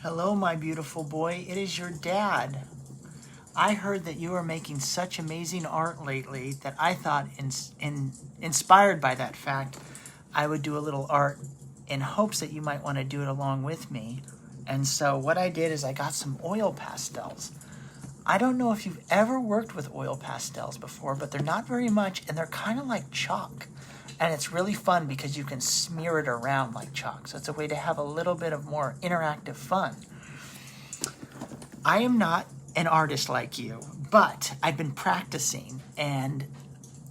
Hello, my beautiful boy. It is your dad. I heard that you are making such amazing art lately that I thought, inspired by that fact, I would do a little art in hopes that you might want to do it along with me. And so what I did is I got some oil pastels. I don't know if you've ever worked with oil pastels before, but they're not very much, and they're kind of like chalk. And it's really fun because you can smear it around like chalk. So it's a way to have a little bit of more interactive fun. I am not an artist like you, but I've been practicing, and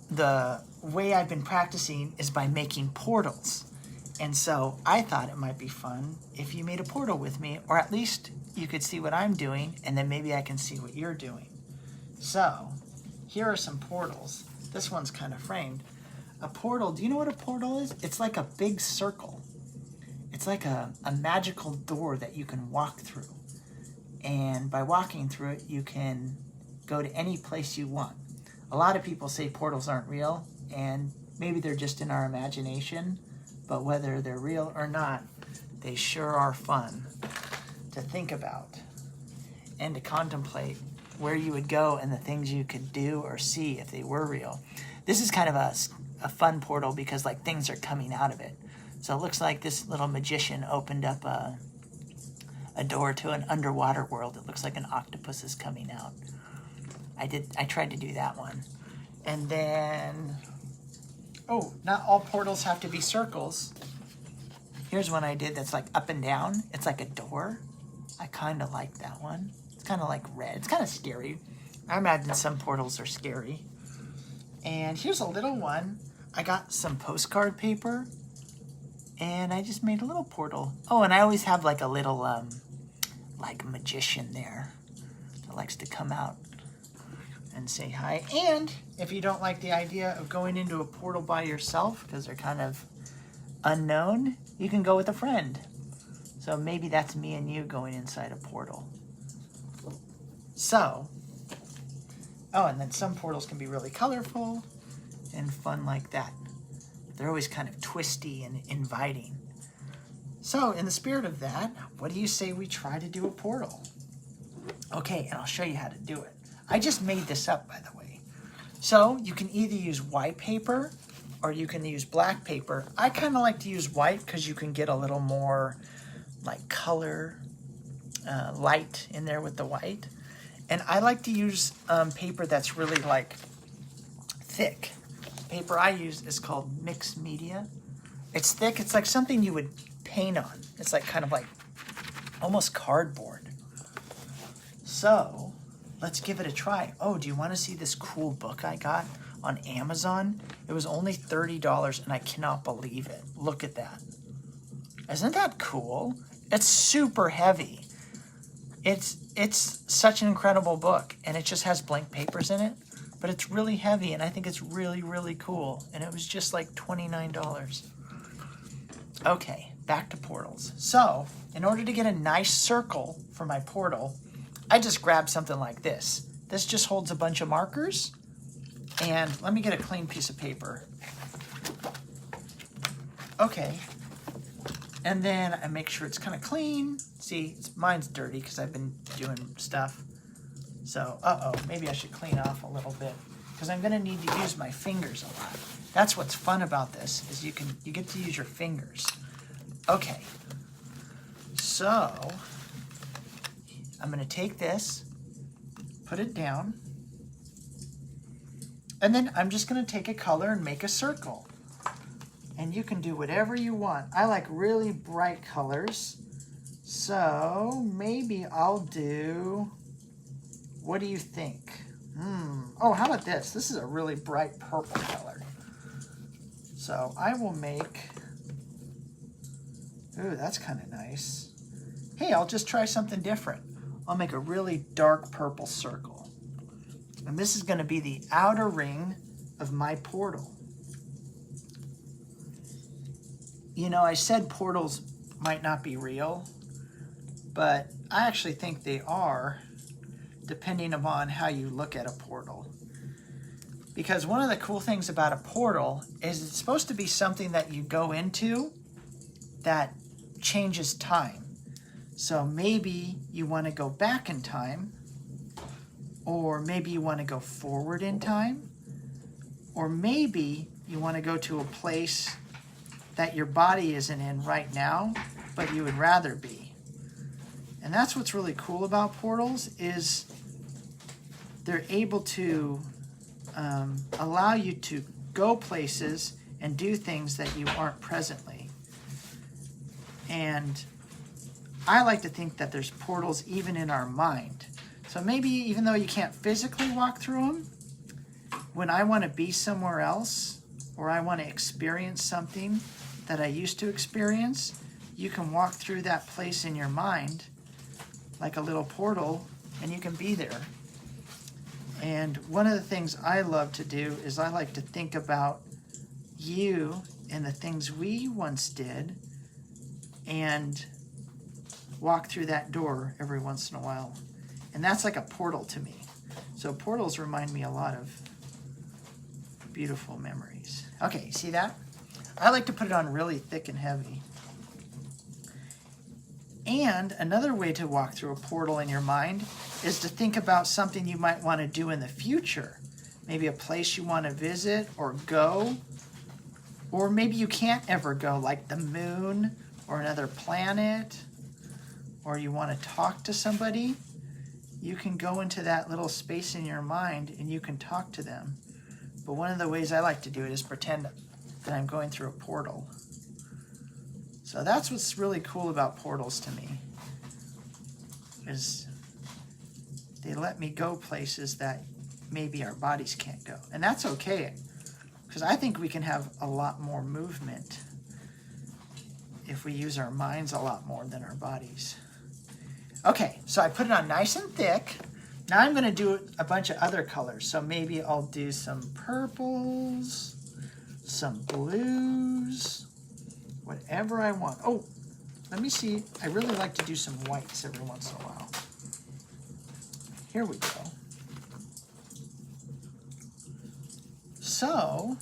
the way I've been practicing is by making portals. And so I thought it might be fun if you made a portal with me, or at least you could see what I'm doing, and then maybe I can see what you're doing. So here are some portals. This one's kind of framed. A portal, do you know what a portal is? It's like a big circle. It's like a magical door that you can walk through. And by walking through it, you can go to any place you want. A lot of people say portals aren't real, and maybe they're just in our imagination, but whether they're real or not, they sure are fun to think about and to contemplate where you would go and the things you could do or see if they were real. This is kind of a fun portal because like things are coming out of it. So it looks like this little magician opened up a door to an underwater world. It looks like an octopus is coming out. I tried to do that one. And then, oh, not all portals have to be circles. Here's one I did that's like up and down. It's like a door. I kind of like that one. It's kind of like red. It's kind of scary. I imagine some portals are scary. And here's a little one. I got some postcard paper and I just made a little portal. Oh, and I always have like a little like magician there that likes to come out and say hi. And if you don't like the idea of going into a portal by yourself because they're kind of unknown, you can go with a friend. So maybe that's me and you going inside a portal. So, oh, and then some portals can be really colorful and fun like that. They're always kind of twisty and inviting. So, in the spirit of that, what do you say we try to do a portal? Okay, and I'll show you how to do it. I just made this up, by the way. So, you can either use white paper or you can use black paper. I kind of like to use white because you can get a little more like color, light in there with the white. And I like to use paper that's really like thick. The paper I use is called mixed media. It's thick. It's like something you would paint on. It's like kind of like almost cardboard. So let's give it a try. Oh, do you want to see this cool book I got on Amazon? It was only $30 and I cannot believe it. Look at that. Isn't that cool? It's super heavy. It's such an incredible book, and it just has blank papers in it, but it's really heavy, and I think it's really, really cool, and it was just like $29. Okay, back to portals. So, in order to get a nice circle for my portal, I just grabbed something like this. This just holds a bunch of markers, and let me get a clean piece of paper. Okay. And then I make sure it's kind of clean. See, mine's dirty because I've been doing stuff. So, maybe I should clean off a little bit because I'm going to need to use my fingers a lot. That's what's fun about this is you get to use your fingers. Okay. So, I'm going to take this, put it down, and then I'm just going to take a color and make a circle. And you can do whatever you want. I like really bright colors. So maybe I'll do, what do you think? Oh, how about this? This is a really bright purple color. So I will make, ooh, that's kind of nice. Hey, I'll just try something different. I'll make a really dark purple circle. And this is going to be the outer ring of my portal. You know, I said portals might not be real, but I actually think they are, depending upon how you look at a portal. Because one of the cool things about a portal is it's supposed to be something that you go into that changes time. So maybe you want to go back in time, or maybe you want to go forward in time, or maybe you want to go to a place that your body isn't in right now, but you would rather be. And that's what's really cool about portals, is they're able to allow you to go places and do things that you aren't presently. And I like to think that there's portals even in our mind. So maybe even though you can't physically walk through them, when I want to be somewhere else, or I want to experience something that I used to experience, you can walk through that place in your mind like a little portal, and you can be there. And one of the things I love to do is I like to think about you and the things we once did and walk through that door every once in a while. And that's like a portal to me. So portals remind me a lot of beautiful memories. Okay, see that? I like to put it on really thick and heavy. And another way to walk through a portal in your mind is to think about something you might want to do in the future. Maybe a place you want to visit or go. Or maybe you can't ever go, like the moon or another planet. Or you want to talk to somebody. You can go into that little space in your mind and you can talk to them. But one of the ways I like to do it is pretend that I'm going through a portal. So that's what's really cool about portals to me, is they let me go places that maybe our bodies can't go. And that's okay, because I think we can have a lot more movement if we use our minds a lot more than our bodies. Okay, so I put it on nice and thick. Now I'm going to do a bunch of other colors. So maybe I'll do some purples, some blues, whatever I want. Oh, let me see. I really like to do some whites every once in a while. Here we go. So,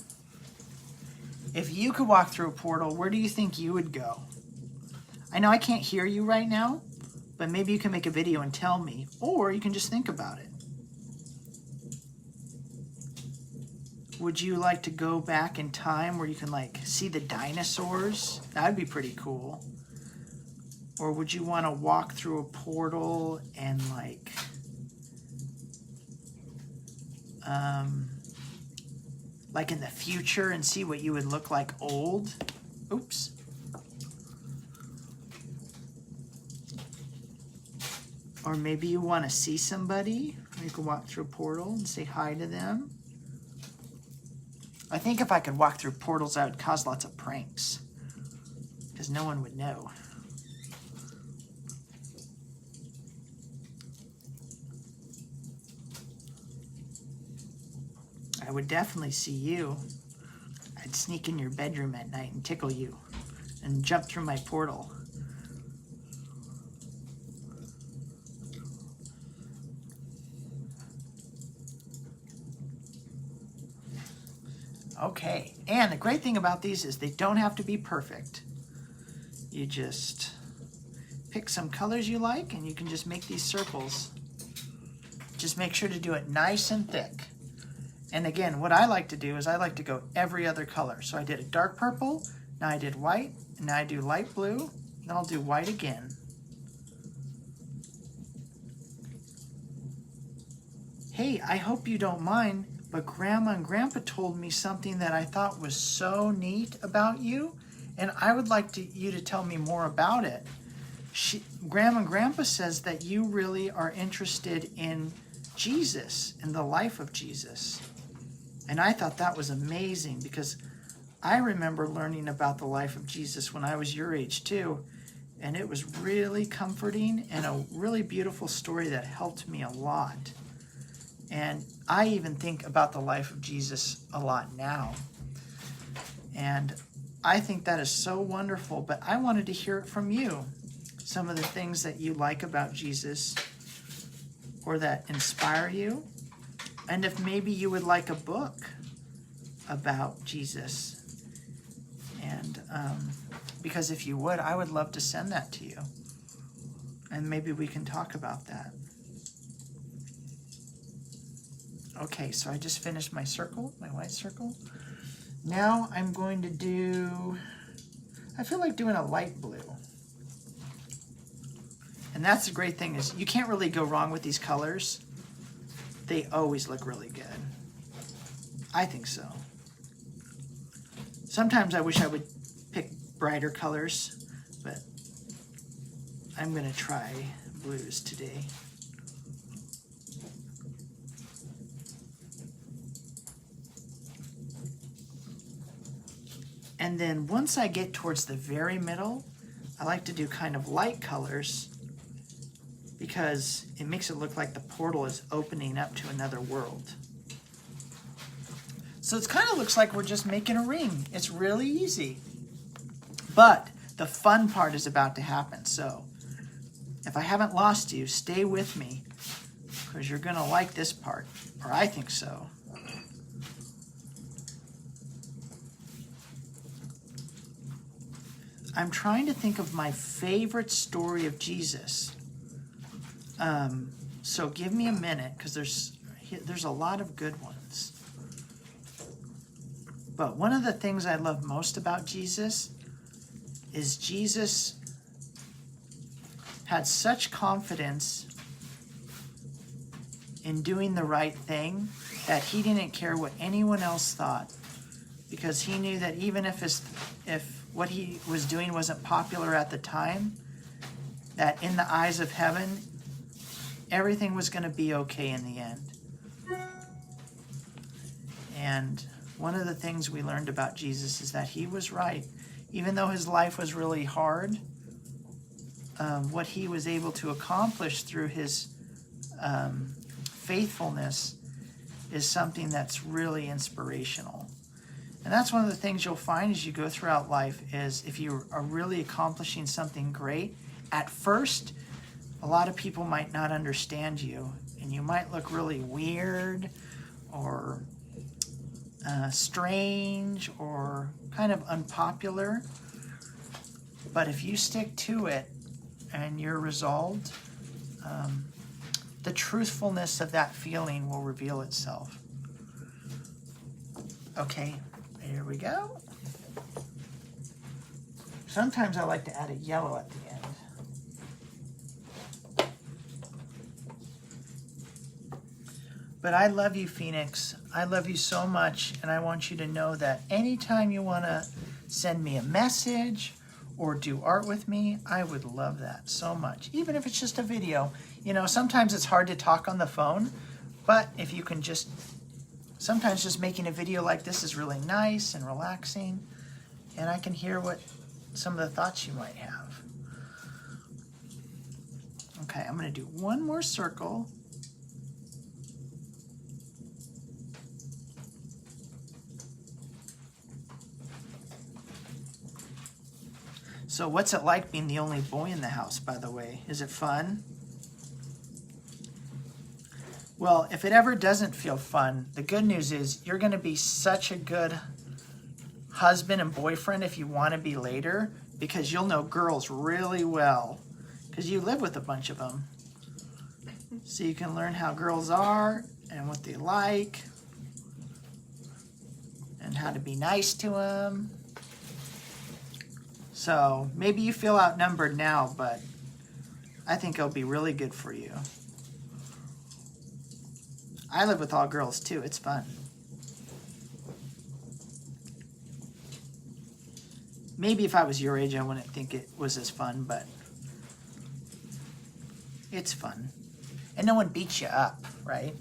if you could walk through a portal, where do you think you would go? I know I can't hear you right now, but maybe you can make a video and tell me, or you can just think about it. Would you like to go back in time where you can like see the dinosaurs? That'd be pretty cool. Or would you want to walk through a portal and like in the future and see what you would look like old? Oops. Or maybe you want to see somebody. You can walk through a portal and say hi to them. I think if I could walk through portals, I would cause lots of pranks, because no one would know. I would definitely see you. I'd sneak in your bedroom at night and tickle you and jump through my portal. Okay, and the great thing about these is they don't have to be perfect. You just pick some colors you like and you can just make these circles. Just make sure to do it nice and thick. And again, what I like to do is I like to go every other color. So I did a dark purple, now I did white, and now I do light blue, then I'll do white again. Hey, I hope you don't mind, but Grandma and Grandpa told me something that I thought was so neat about you, and I would like you to tell me more about it. Grandma and Grandpa says that you really are interested in Jesus and the life of Jesus. And I thought that was amazing, because I remember learning about the life of Jesus when I was your age too, and it was really comforting and a really beautiful story that helped me a lot. And I even think about the life of Jesus a lot now. And I think that is so wonderful, but I wanted to hear it from you. Some of the things that you like about Jesus or that inspire you. And if maybe you would like a book about Jesus. And because if you would, I would love to send that to you. And maybe we can talk about that. Okay, so I just finished my circle, my white circle. Now I'm going to do, I feel like doing a light blue. And that's the great thing is you can't really go wrong with these colors. They always look really good. I think so. Sometimes I wish I would pick brighter colors, but I'm gonna try blues today. And then once I get towards the very middle, I like to do kind of light colors because it makes it look like the portal is opening up to another world. So it kind of looks like we're just making a ring. It's really easy. But the fun part is about to happen. So if I haven't lost you, stay with me because you're gonna like this part, or I think so. I'm trying to think of my favorite story of Jesus. So give me a minute because there's a lot of good ones. But one of the things I love most about Jesus is Jesus had such confidence in doing the right thing that he didn't care what anyone else thought, because he knew that even if what he was doing wasn't popular at the time, that in the eyes of heaven, everything was going to be okay in the end. And one of the things we learned about Jesus is that he was right. Even though his life was really hard, what he was able to accomplish through his faithfulness is something that's really inspirational. And that's one of the things you'll find as you go throughout life is if you are really accomplishing something great, at first, a lot of people might not understand you, and you might look really weird or strange or kind of unpopular. But if you stick to it and you're resolved, the truthfulness of that feeling will reveal itself. Okay, here we go. Sometimes I like to add a yellow at the end. But I love you, Phoenix. I love you so much, and I want you to know that anytime you want to send me a message or do art with me, I would love that so much. Even if it's just a video. You know, sometimes it's hard to talk on the phone, but if you can just, sometimes just making a video like this is really nice and relaxing, and I can hear what some of the thoughts you might have. Okay, I'm going to do one more circle. So what's it like being the only boy in the house, by the way? Is it fun? Well, if it ever doesn't feel fun, the good news is you're going to be such a good husband and boyfriend if you want to be later, because you'll know girls really well, because you live with a bunch of them. So you can learn how girls are and what they like and how to be nice to them. So maybe you feel outnumbered now, but I think it'll be really good for you. I live with all girls too. It's fun. Maybe if I was your age, I wouldn't think it was as fun, but it's fun. And no one beats you up, right?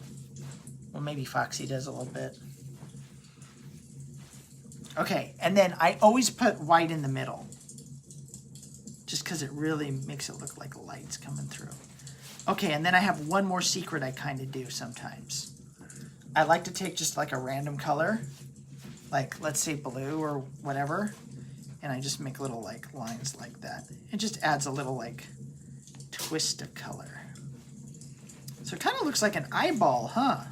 Well, maybe Foxy does a little bit. Okay, and then I always put white in the middle, just because it really makes it look like light's coming through. Okay, and then I have one more secret I kind of do sometimes. I like to take just like a random color, like let's say blue or whatever, and I just make little like lines like that. It just adds a little like twist of color. So it kind of looks like an eyeball, huh?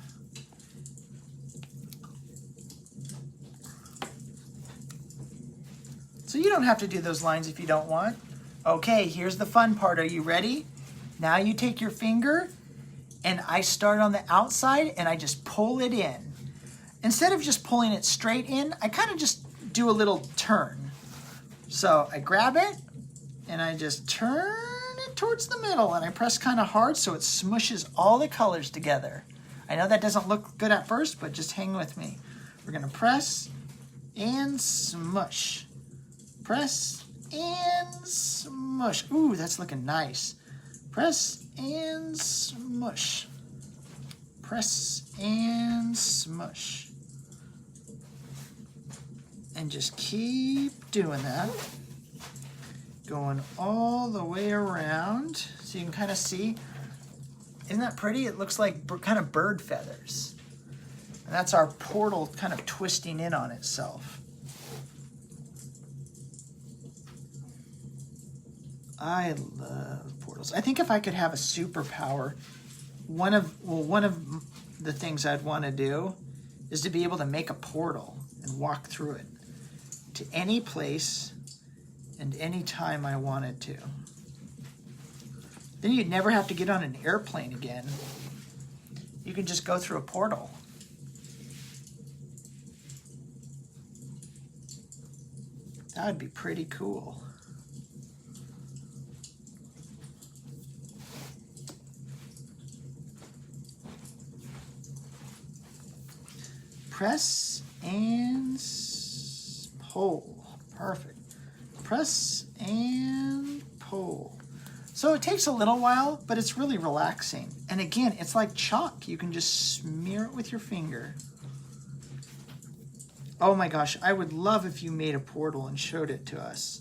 So you don't have to do those lines if you don't want. Okay, here's the fun part. Are you ready? Now you take your finger, and I start on the outside, and I just pull it in. Instead of just pulling it straight in, I kind of just do a little turn. So I grab it, and I just turn it towards the middle, and I press kind of hard so it smushes all the colors together. I know that doesn't look good at first, but just hang with me. We're gonna press and smush. Press and smush. Ooh, that's looking nice. Press and smush. Press and smush. And just keep doing that. Going all the way around. So you can kind of see. Isn't that pretty? It looks like kind of bird feathers. And that's our portal kind of twisting in on itself. I love portals. I think if I could have a superpower, one of the things I'd want to do is to be able to make a portal and walk through it to any place and any time I wanted to. Then you'd never have to get on an airplane again. You can just go through a portal. That would be pretty cool. Press and pull. Perfect. Press and pull. So it takes a little while, but it's really relaxing. And again, it's like chalk. You can just smear it with your finger. Oh my gosh, I would love if you made a portal and showed it to us.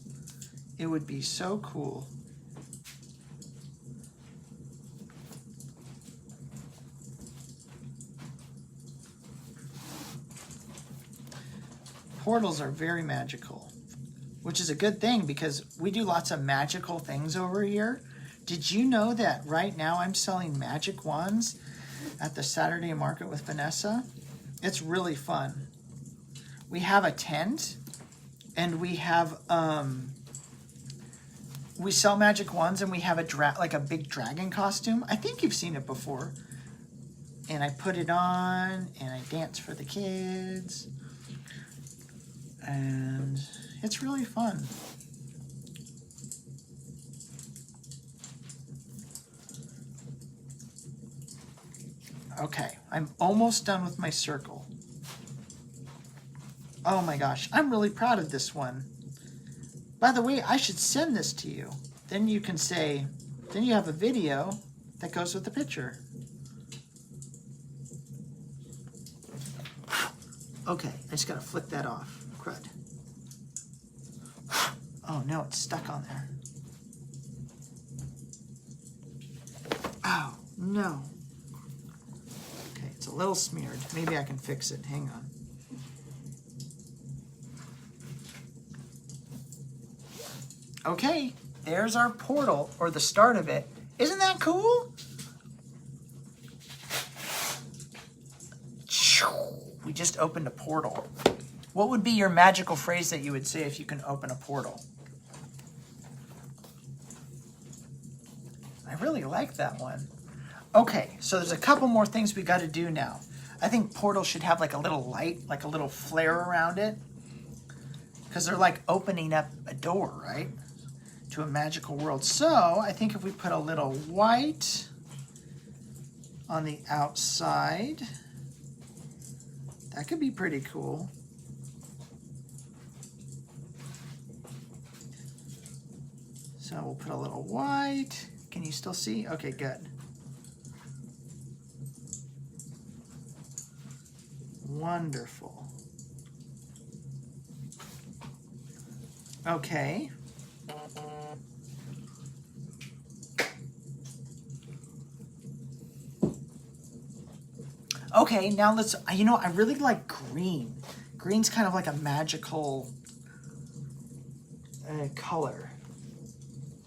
It would be so cool. Portals are very magical, which is a good thing because we do lots of magical things over here. Did you know that right now I'm selling magic wands at the Saturday Market with Vanessa? It's really fun. We have a tent, and we have we sell magic wands, and we have a big dragon costume. I think you've seen it before. And I put it on, and I dance for the kids. And it's really fun. Okay, I'm almost done with my circle. Oh my gosh, I'm really proud of this one. By the way, I should send this to you. Then you can say, then you have a video that goes with the picture. Okay, I just gotta flick that off. Crud. Oh no, it's stuck on there. Oh, no. Okay, it's a little smeared. Maybe I can fix it. Hang on. Okay, there's our portal, or the start of it. Isn't that cool? We just opened a portal. What would be your magical phrase that you would say if you can open a portal? I really like that one. Okay, so there's a couple more things we got to do now. I think portals should have like a little light, like a little flare around it, because they're like opening up a door, right, to a magical world. So I think if we put a little white on the outside, that could be pretty cool. So we'll put a little white. Can you still see? Okay, good. Wonderful. Okay. Okay, now let's, I really like green. Green's kind of like a magical color.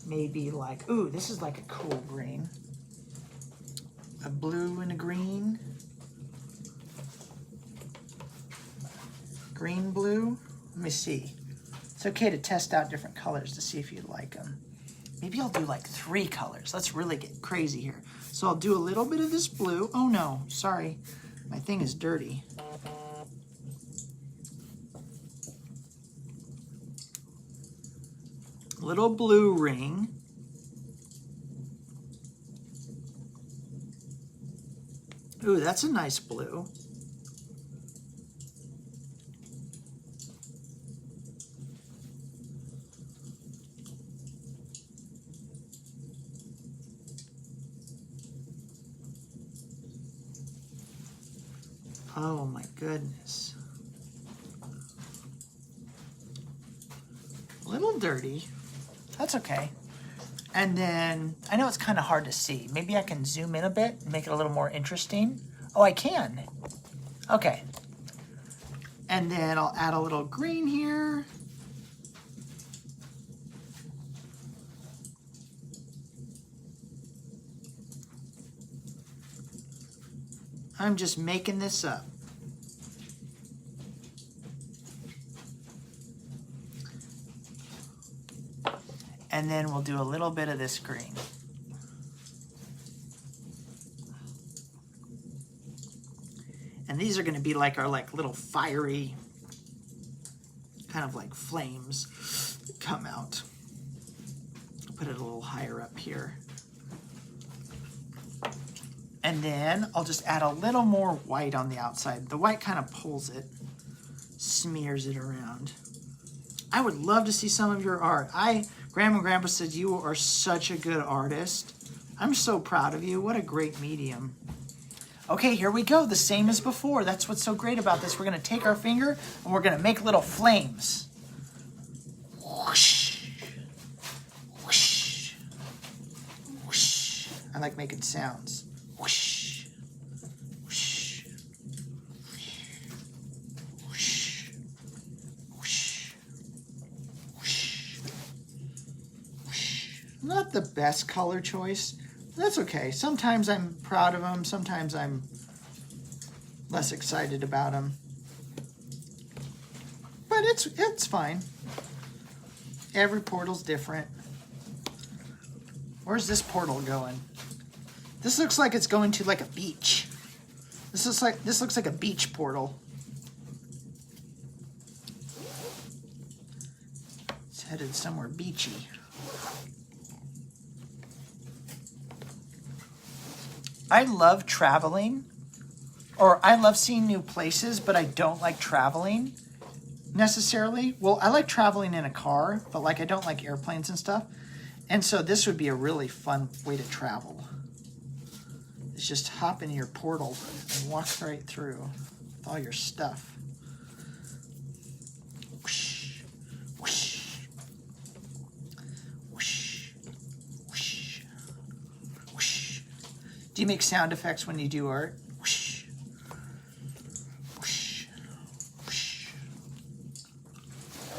Maybe like, ooh, this is like a cool green. A blue and a green. Green, blue. Let me see. It's okay to test out different colors to see if you like them. Maybe I'll do like 3 colors. Let's really get crazy here. So I'll do a little bit of this blue. Oh no, sorry. My thing is dirty. Little blue ring. Ooh, that's a nice blue. Oh my goodness. A little dirty. That's okay. And then, I know it's kind of hard to see. Maybe I can zoom in a bit and make it a little more interesting. Oh, I can. Okay. And then I'll add a little green here. I'm just making this up. And then we'll do a little bit of this green. And these are going to be like our little fiery, kind of like flames that come out. Put it a little higher up here. And then I'll just add a little more white on the outside. The white kind of pulls it, smears it around. I would love to see some of your art. Grandma and Grandpa said you are such a good artist. I'm so proud of you. What a great medium. Okay, here we go. The same as before. That's what's so great about this. We're going to take our finger and we're going to make little flames. Whoosh. Whoosh. Whoosh. I like making sounds. Whoosh. Whoosh. Whoosh. Whoosh. Whoosh. Whoosh. Not the best color choice. That's okay. Sometimes I'm proud of them. Sometimes I'm less excited about them. But it's fine. Every portal's different. Where's this portal going? This looks like it's going to like a beach. This looks like a beach portal. It's headed somewhere beachy. I love traveling, or I love seeing new places, but I don't like traveling necessarily. Well, I like traveling in a car, but I don't like airplanes and stuff. And so this would be a really fun way to travel. It's just hop in your portal and walk right through with all your stuff. Whoosh, whoosh, whoosh, whoosh, whoosh. Do you make sound effects when you do art? Whoosh, whoosh, whoosh.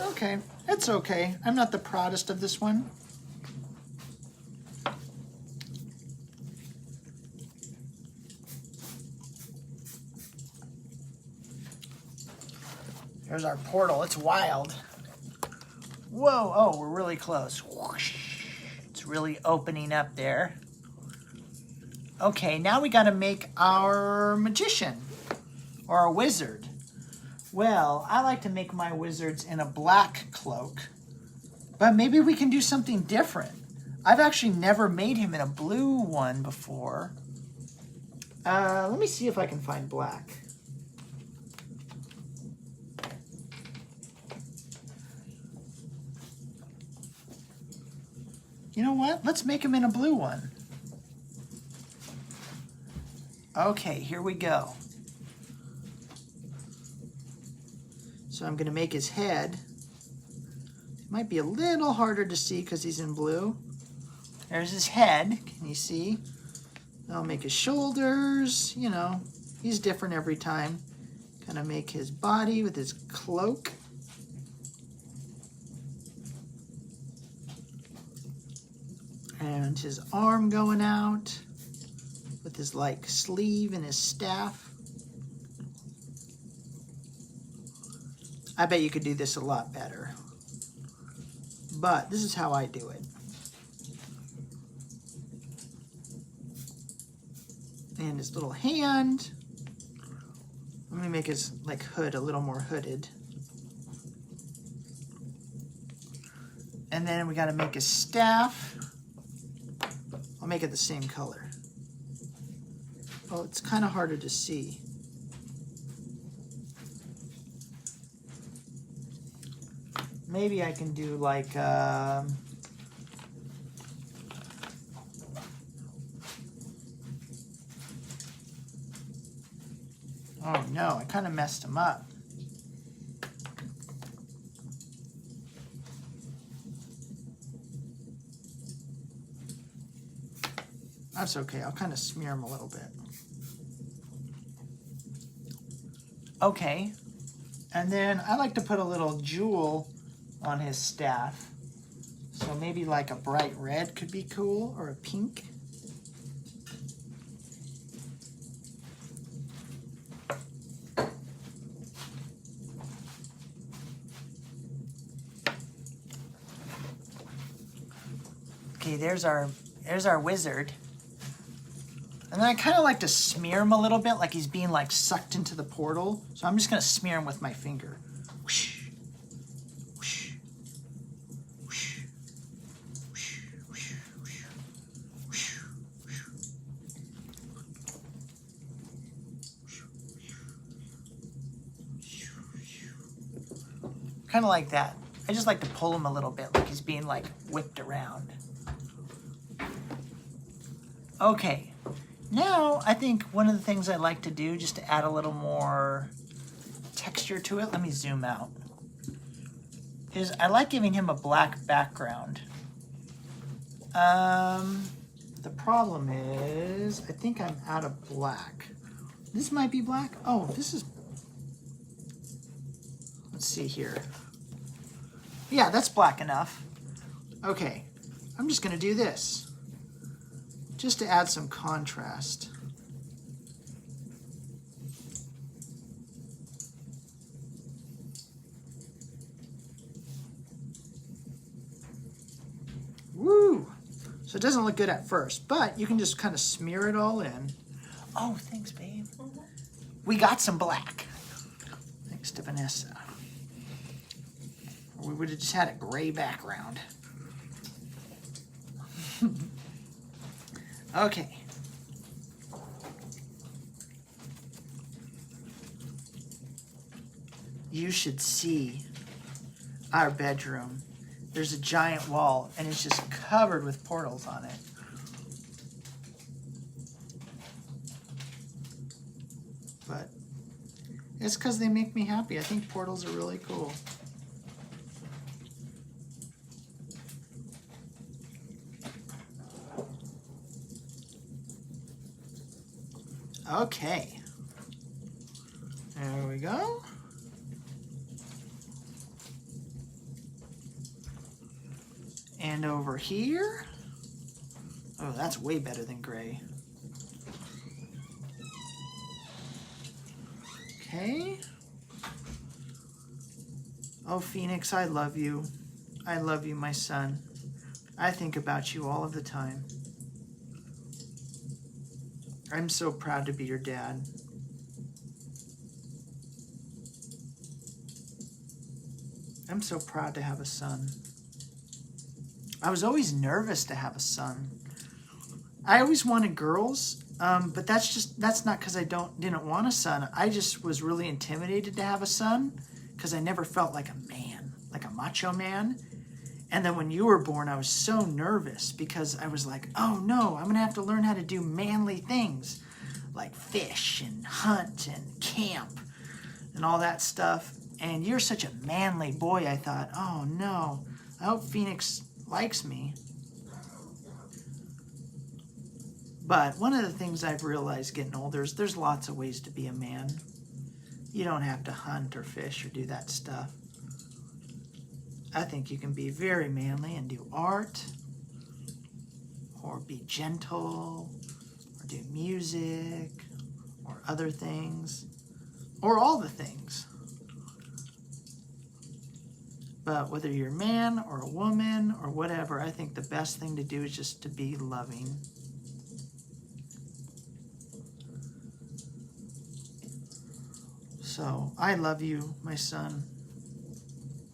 Okay, it's okay. I'm not the proudest of this one. There's our portal. It's wild. Whoa, oh, we're really close. Whoosh. It's really opening up there. Okay, now we got to make our magician or our wizard. Well, I like to make my wizards in a black cloak, but maybe we can do something different. I've actually never made him in a blue one before. Let me see if I can find black. You know what? Let's make him in a blue one. Okay, here we go. So I'm going to make his head. It might be a little harder to see because he's in blue. There's his head. Can you see? I'll make his shoulders. You know, he's different every time. Kind of make his body with his cloak. And his arm going out with his sleeve and his staff. I bet you could do this a lot better. But this is how I do it. And his little hand. Let me make his like hood a little more hooded. And then we got to make his staff. I'll make it the same color. Oh, it's kind of harder to see. Maybe I can do like oh no, I kind of messed him up. That's okay, I'll kind of smear him a little bit. Okay, and then I like to put a little jewel on his staff. So maybe like a bright red could be cool, or a pink. Okay, there's our wizard. And then I kind of like to smear him a little bit, like he's being like sucked into the portal. So I'm just gonna smear him with my finger. Whoosh, whoosh, whoosh, whoosh, whoosh, whoosh, whoosh, whoosh. Kind of like that. I just like to pull him a little bit, like he's being like whipped around. Okay. Now, I think one of the things I like to do, just to add a little more texture to it, let me zoom out, is I like giving him a black background. The problem is, I think I'm out of black. This might be black. Oh, this is, let's see here. Yeah, that's black enough. Okay, I'm just gonna do this, just to add some contrast. Woo! So it doesn't look good at first, but you can just kind of smear it all in. Oh, thanks, babe. We got some black. Thanks to Vanessa. Or we would have just had a gray background. Okay. You should see our bedroom. There's a giant wall, and it's just covered with portals on it. But it's because they make me happy. I think portals are really cool. Okay. There we go. And over here. Oh, that's way better than gray. Okay. Oh, Phoenix, I love you. I love you, my son. I think about you all of the time. I'm so proud to be your dad. I'm so proud to have a son. I was always nervous to have a son. I always wanted girls, but that's not because I didn't want a son. I just was really intimidated to have a son because I never felt like a man, like a macho man. And then when you were born, I was so nervous because I was like, oh no, I'm gonna have to learn how to do manly things like fish and hunt and camp and all that stuff. And you're such a manly boy. I thought, oh no, I hope Phoenix likes me. But one of the things I've realized getting older is there's lots of ways to be a man. You don't have to hunt or fish or do that stuff. I think you can be very manly and do art, or be gentle, or do music, or other things, or all the things. But whether you're a man or a woman or whatever, I think the best thing to do is just to be loving. So I love you, my son.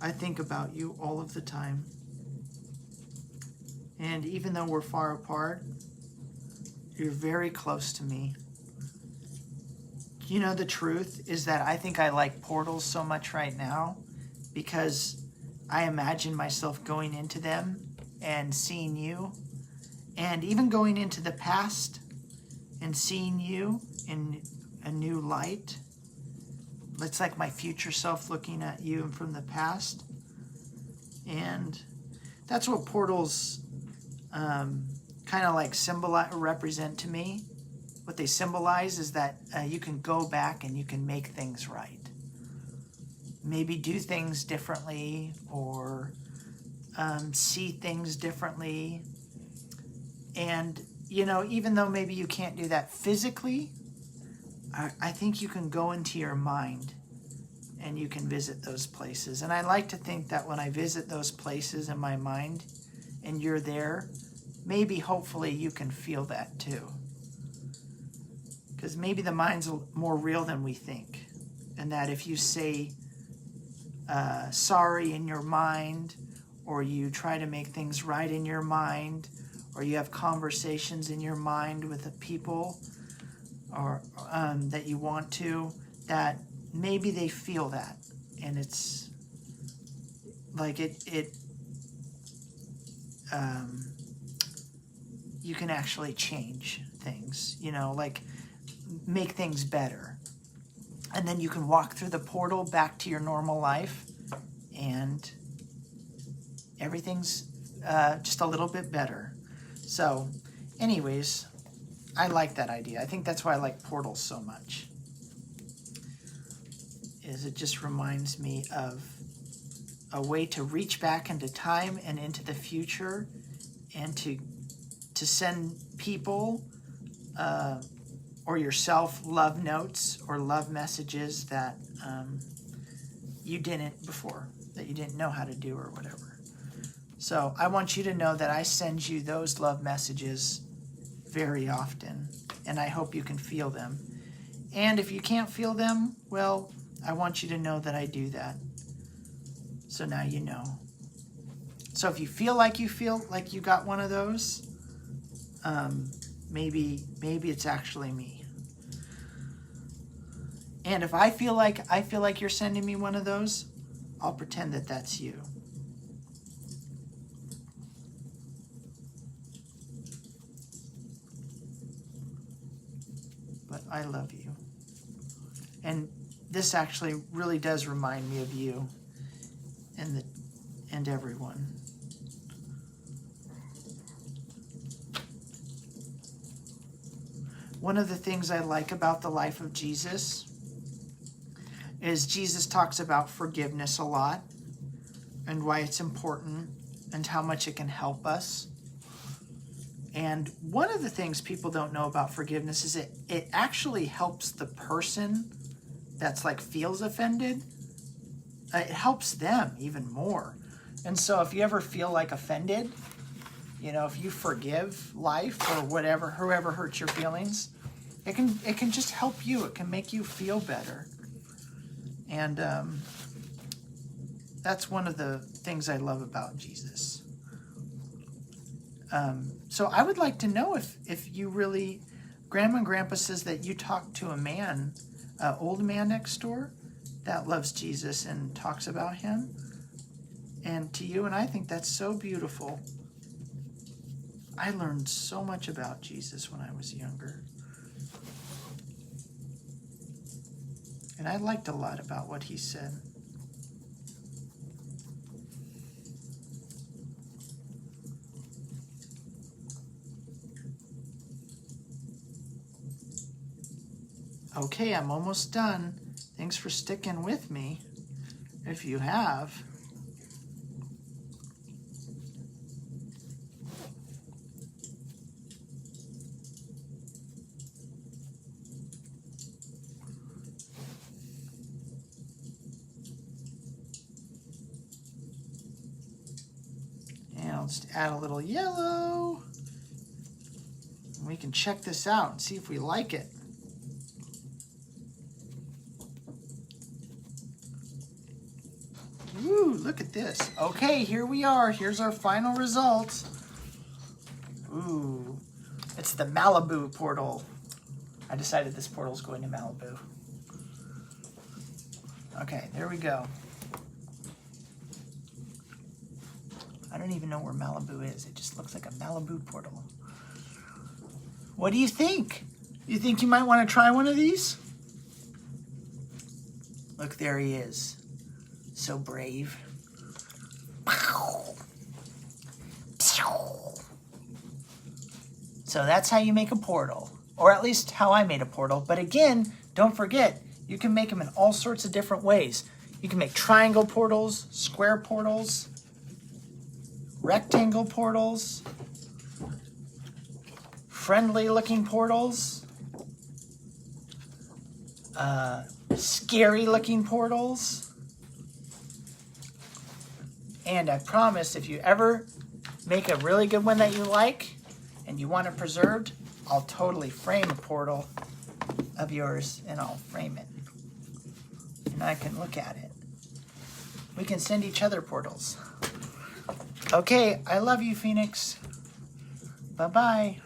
I think about you all of the time. And even though we're far apart, you're very close to me. You know, the truth is that I think I like portals so much right now because I imagine myself going into them and seeing you, and even going into the past and seeing you in a new light. It's like my future self looking at you from the past. And that's what portals kind of like represent to me. What they symbolize is that you can go back and you can make things right. Maybe do things differently, or see things differently. And, you know, even though maybe you can't do that physically, I think you can go into your mind and you can visit those places. And I like to think that when I visit those places in my mind and you're there, maybe hopefully you can feel that too. Because maybe the mind's more real than we think. And that if you say sorry in your mind, or you try to make things right in your mind, or you have conversations in your mind with the people or that you want to, that maybe they feel that. And it's like you can actually change things, you know, like make things better. And then you can walk through the portal back to your normal life, and everything's just a little bit better. So anyways, I like that idea. I think that's why I like portals so much. Is it just reminds me of a way to reach back into time and into the future, and to send people or yourself love notes or love messages that you didn't before, that you didn't know how to do or whatever. So I want you to know that I send you those love messages very often, and I hope you can feel them. And if you can't feel them, well, I want you to know that I do that. So now you know. So if you feel like you got one of those, maybe it's actually me. And if I feel like you're sending me one of those, I'll pretend that that's you. But I love you. And this actually really does remind me of you and everyone. One of the things I like about the life of Jesus is Jesus talks about forgiveness a lot, and why it's important, and how much it can help us. And one of the things people don't know about forgiveness is it actually helps the person that's like feels offended. It helps them even more. And so if you ever feel like offended, you know, if you forgive life or whatever, whoever hurts your feelings, it can just help you. It can make you feel better. And that's one of the things I love about Jesus. So I would like to know if you really, Grandma and Grandpa says that you talked to a man, an old man next door that loves Jesus and talks about him, and to you, and I think that's so beautiful. I learned so much about Jesus when I was younger. And I liked a lot about what he said. Okay, I'm almost done. Thanks for sticking with me, if you have. And I'll just add a little yellow. And we can check this out and see if we like it. look at this. Okay, here we are. Here's our final result. Ooh, it's the Malibu portal. I decided this portal's going to Malibu. Okay, there we go. I don't even know where Malibu is. It just looks like a Malibu portal. What do you think? You think you might want to try one of these? Look, there he is. So brave. So that's how you make a portal. Or at least how I made a portal. But again, don't forget, you can make them in all sorts of different ways. You can make triangle portals, square portals, rectangle portals, friendly looking portals, scary looking portals. And I promise, if you ever make a really good one that you like and you want it preserved, I'll totally frame a portal of yours and I'll frame it. And I can look at it. We can send each other portals. Okay, I love you, Phoenix. Bye-bye.